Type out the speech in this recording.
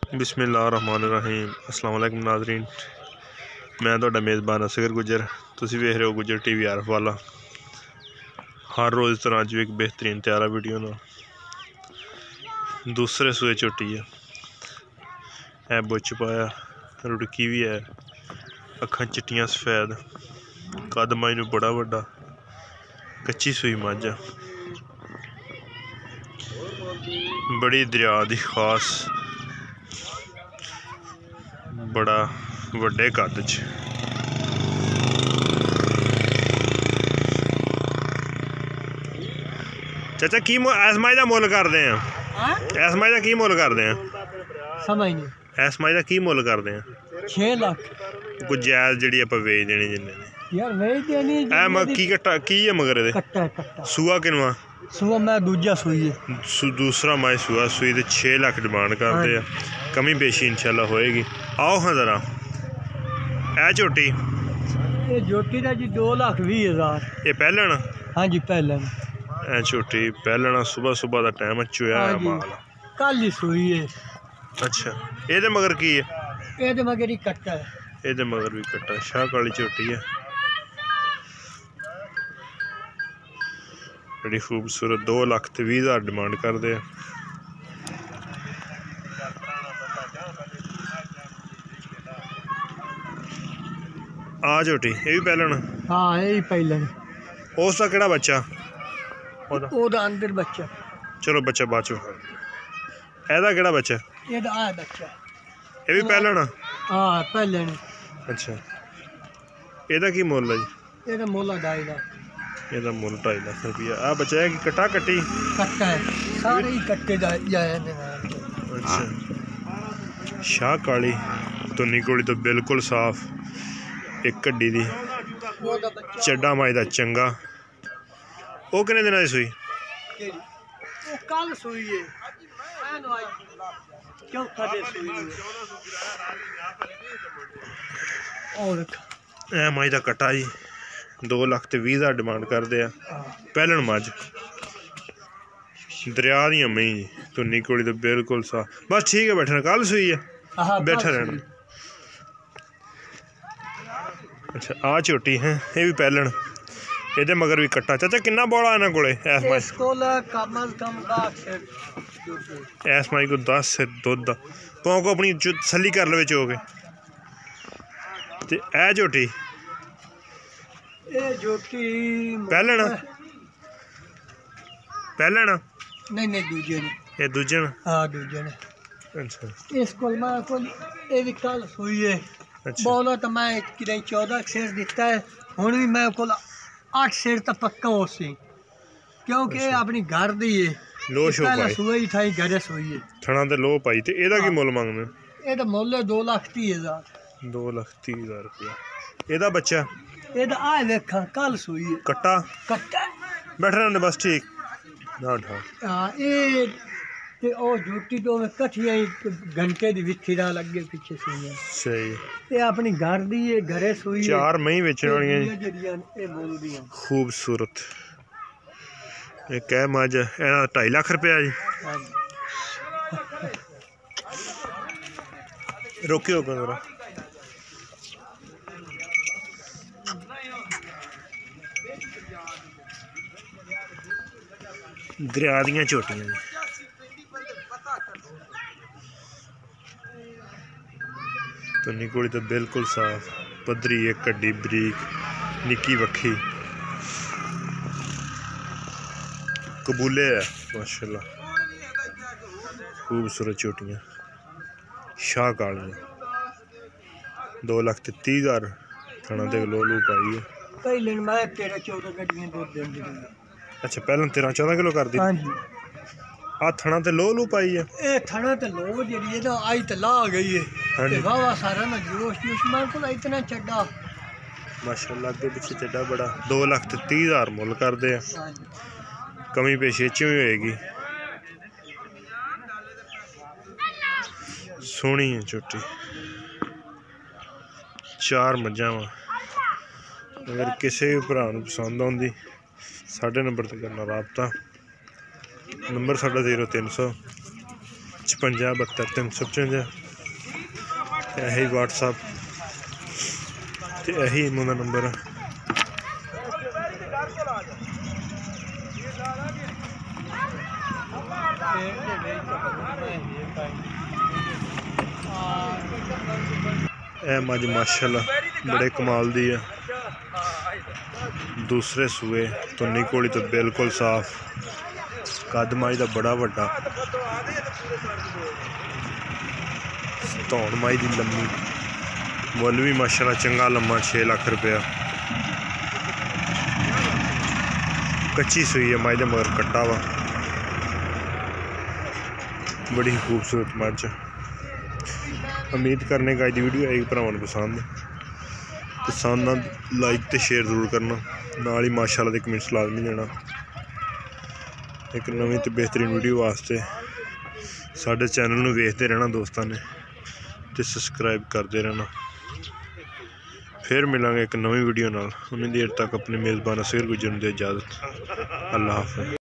बिस्मिल्लाहिर्रहमानिर्रहीम। अस्सलाम वालेकुम नाज़रीन, मैं तुहाडा मेज़बान असगर गुजर। तुसीं वेख रहे हो गुजर टीवी आरफ वाला। हर रोज़ इस तरह अज भी एक बेहतरीन त्यारा वीडियो ना दूसरे सूए झोटी है बुच पाया, रुड़की भी है, अखां चिट्टियां सफेद, कद माई नूं बड़ा वड्डा, कच्ची सूई मझ बड़ी दरिया दी खास, बड़ा वड्डे कद च। चाचा की इस मझ दा मुल करदे आ? इस मझ दा की मुल करदे आ? समझ नहीं। इस मझ दा की मुल करदे आ? 6 लाख कोई जायज़ जिहड़ी आपां वेच देनी जिन्ने यार वेच देनी की कट्टा की है मगर इहदे कट्टा सूआ किनवा? सूआ मैं दूजा सूई है। दूसरा मैं सूआ सूई ते 6 लाख डिमांड करते हैं। कमी पेशी इंशाल्लाह होएगी। आओ हाँ जरा ए झोटी ये झोटी का जी 2,20,000। ये पहलन? हाँ जी पहलन। ए झोटी पहलना सुबह सुबह का टाइम चोया है माल कल ही सूई है। अच्छा ये मगर की है? ये मगर ही कट्टा है। ये मगर भी कट्टा शाह काली झोटी है, बड़ी खूबसूरत। 2,20,000 डिमांड करते हैं। आ झोटी ये भी पहलन? हाँ यही पहलन। उसका केड़ा बच्चा? ओदा अंदर बच्चा। चलो बच्चा बाद चो। एदा केड़ा बच्चा? ये आया बच्चा। ये भी पहलन? हाँ पहलन। अच्छा एदा की मुल है जी? ये मुल 2.5 लाख। ਇਹਦਾ ਮੁੱਲ 2.5 ਲੱਖ रुपया। आ बच्चा है कि कट्टा कट्टी? कट्टा है, सारे ही कट्टे जाए। अच्छा शाह काली तुन्नी कोली तो बिल्कुल साफ, एक कड्डी दी चड्डा माई दा चंगा। वो किन्ने दिनां दी सूई? कल सूई है। चौथा दे सूई और ए माई दा कट्टा जी 2,20,000 डिमांड करते हैं। पहलन मझ दरिया दी मई जी तुन्नी कोली तो बिल्कुल साफ। बस ठीक है बैठना, कल सूई है बैठा रहना। अच्छा आ झोटी है ये भी पहलन, ये मगर भी कट्टा। चाचा किन्ना बड़ा इन्हां कोले इस माई को 10 सिर दुध पाओ को अपनी तसल्ली कर लवे चो के। ते ए झोटी पहलन? पहलन नहीं दूजे ने। ये दूजे ने? हाँ दूजे ने। अच्छा इस कोल मैं कोल ये भी कल सूई है। अच्छा बोलो तो मैं कि 14 शेर दिता है, हुण भी मैं कोल 8 शेर तो पक्का हो सी, क्योंकि अपनी घर दी है। लो शो पाई सूई थाई घरे सूई है थणा ते लो पाई। ते एदा की मुल मंगने? एदा मुल 2,30,000। 2,30,000 रुपया। एदा बच्चा? एदा आ देखा कल सूई है। कट्टा बैठ रहने बस ठीक ना ढा। हां ए ते ओ झूठी तो में कठिया घंटे दी विथी दा लगे पीछे सूई। सही ये अपनी घर दी है, घरे सूई है। 4 मई बेचने वाली है ए बोल दी खूबसूरत। ये कह मज एना 2.5 लाख रुपया जी। रोकियो जरा दरिया दियां झोटियां जी तुन्नी कोली तो बिल्कुल साफ, पद्धरी एक कड्डी बरीक निक्की वक्खी कबूले है माशाल्लाह। खूबसूरत झोटियां शाह कालियां 2,30,000 थणा ते लो लो पाई है। पहले मैं 13-14 गड्डियां दूध देंदी रही। अच्छा पहले 13-14 किलो कर दी। हाँ जी आ थणा ते लो पाई है। ए थणा ते लो जेडी है ना आई ते ला गई है। ते वावा सारा ना जोश मैं को इतना चड्डा माशाल्लाह अगे पीछे चड्डा बड़ा। 2,30,000 मुल करते हैं। कमी पेशी च भी होएगी। सोहनी है झोटी, 4 मझां वा। अगर किसी भी भरा पसंद आती साढ़े नंबर पर करना रबता। नंबर साढ़ा 0300 55 72 355 ਤੇ ਇਹੀ WhatsApp ਤੇ ਇਹੀ ਇਮੋ ਦਾ ਨੰਬਰ ਹੈ। ਇਹ ਮੱਝ माशाअल्लाह बड़े कमाल दी है। दूसरे सूए तुन्नी घोड़ी तो बिल्कुल साफ, कद मझ का बड़ा वड्डा, धौन मझ की लम्मी, मुल भी माशाअल्लाह चंगा लम्मा 6 लाख रुपया। कच्ची सूई है मझ दे मगर कट्टा वा, बड़ी खूबसूरत मझ। उम्मीद करने का अज वीडियो आई भरावां नूं पसंद लाइक तो शेयर जरूर करना, नाल ही माशाअल्लाह दे कमेंट्स लाजमी देना। एक नवीं तो बेहतरीन वीडियो वास्ते साडे चैनल नूं वेखदे रहना दोस्तां ने ते सबसक्राइब करते रहना। फिर मिलांगे एक नवीं वीडियो नाल। उन्नी देर तक अपने मेज़बान असगर गुजरन दी इजाज़त। अल्लाह हाफ़िज़।